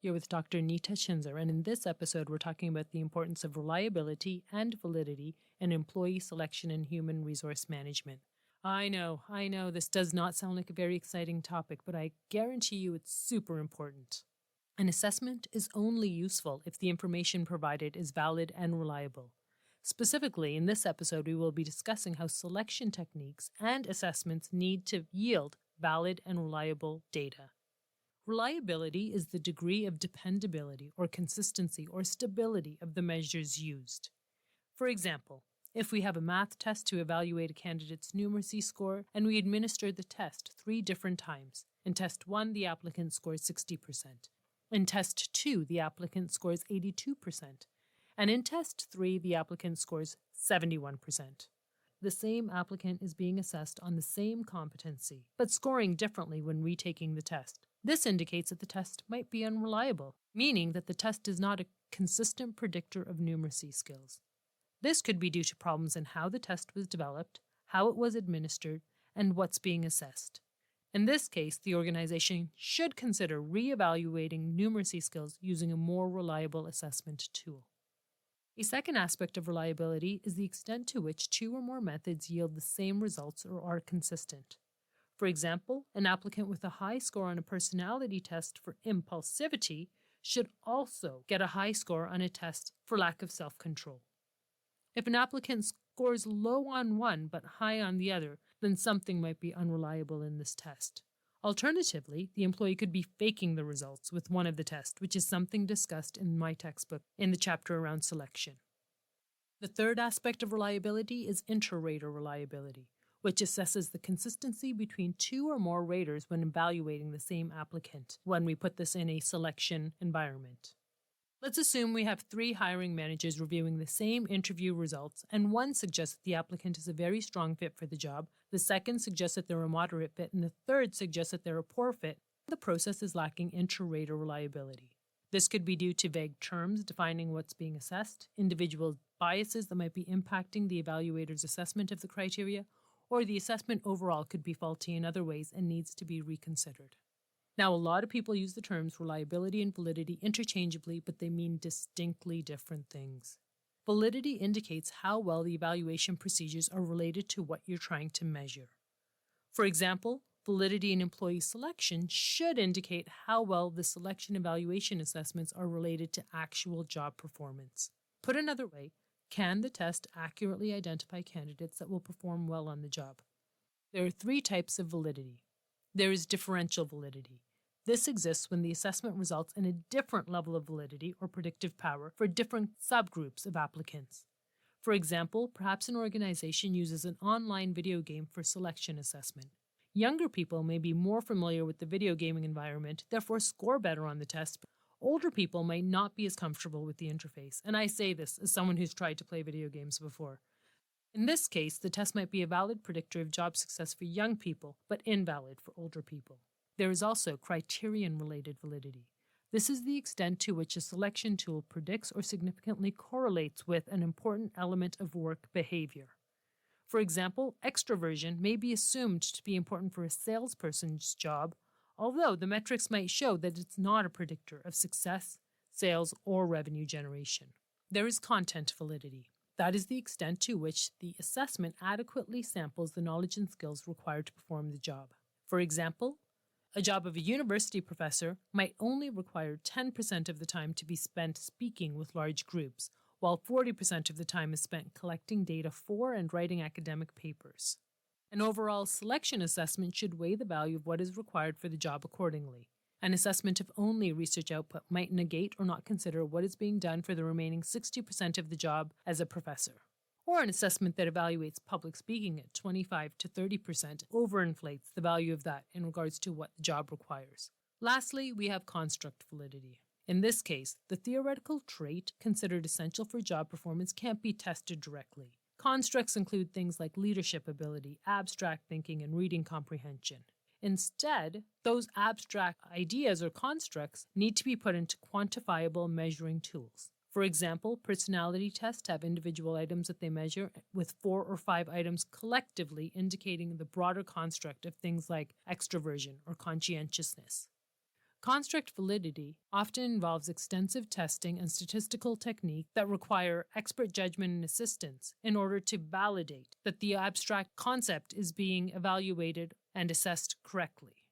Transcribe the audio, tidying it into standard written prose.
You're with Dr. Nita Chhinzer, and in this episode, we're talking about the importance of reliability and validity in employee selection and human resource management. I know, this does not sound like a very exciting topic, but I guarantee you it's super important. An assessment is only useful if the information provided is valid and reliable. Specifically, in this episode, we will be discussing how selection techniques and assessments need to yield valid and reliable data. Reliability is the degree of dependability or consistency or stability of the measures used. For example, if we have a math test to evaluate a candidate's numeracy score and we administer the test 3 different times, in test 1 the applicant scores 60%, in test 2 the applicant scores 82%, and in test 3 the applicant scores 71%. The same applicant is being assessed on the same competency, but scoring differently when retaking the test. This indicates that the test might be unreliable, meaning that the test is not a consistent predictor of numeracy skills. This could be due to problems in how the test was developed, how it was administered, and what's being assessed. In this case, the organization should consider re-evaluating numeracy skills using a more reliable assessment tool. A second aspect of reliability is the extent to which 2 or more methods yield the same results or are consistent. For example, an applicant with a high score on a personality test for impulsivity should also get a high score on a test for lack of self-control. If an applicant scores low on one but high on the other, then something might be unreliable in this test. Alternatively, the employee could be faking the results with one of the tests, which is something discussed in my textbook in the chapter around selection. The third aspect of reliability is inter-rater reliability, which assesses the consistency between 2 or more raters when evaluating the same applicant when we put this in a selection environment. Let's assume we have 3 hiring managers reviewing the same interview results, and one suggests that the applicant is a very strong fit for the job, the second suggests that they're a moderate fit, and the third suggests that they're a poor fit. The process is lacking inter-rater reliability. This could be due to vague terms defining what's being assessed, individual biases that might be impacting the evaluator's assessment of the criteria, or the assessment overall could be faulty in other ways and needs to be reconsidered. Now, a lot of people use the terms reliability and validity interchangeably, but they mean distinctly different things. Validity indicates how well the evaluation procedures are related to what you're trying to measure. For example, validity in employee selection should indicate how well the selection evaluation assessments are related to actual job performance. Put another way, can the test accurately identify candidates that will perform well on the job? There are 3 types of validity. There is differential validity. This exists when the assessment results in a different level of validity or predictive power for different subgroups of applicants. For example, perhaps an organization uses an online video game for selection assessment. Younger people may be more familiar with the video gaming environment, therefore score better on the test. Older people might not be as comfortable with the interface, and I say this as someone who's tried to play video games before. In this case, the test might be a valid predictor of job success for young people, but invalid for older people. There is also criterion-related validity. This is the extent to which a selection tool predicts or significantly correlates with an important element of work behavior. For example, extroversion may be assumed to be important for a salesperson's job, although the metrics might show that it's not a predictor of success, sales, or revenue generation. There is content validity. That is the extent to which the assessment adequately samples the knowledge and skills required to perform the job. For example, a job of a university professor might only require 10% of the time to be spent speaking with large groups, while 40% of the time is spent collecting data for and writing academic papers. An overall selection assessment should weigh the value of what is required for the job accordingly. An assessment of only research output might negate or not consider what is being done for the remaining 60% of the job as a professor. Or an assessment that evaluates public speaking at 25 to 30% overinflates the value of that in regards to what the job requires. Lastly, we have construct validity. In this case, the theoretical trait considered essential for job performance can't be tested directly. Constructs include things like leadership ability, abstract thinking, and reading comprehension. Instead, those abstract ideas or constructs need to be put into quantifiable measuring tools. For example, personality tests have individual items that they measure, with 4 or 5 items collectively indicating the broader construct of things like extroversion or conscientiousness. Construct validity often involves extensive testing and statistical technique that require expert judgment and assistance in order to validate that the abstract concept is being evaluated and assessed correctly.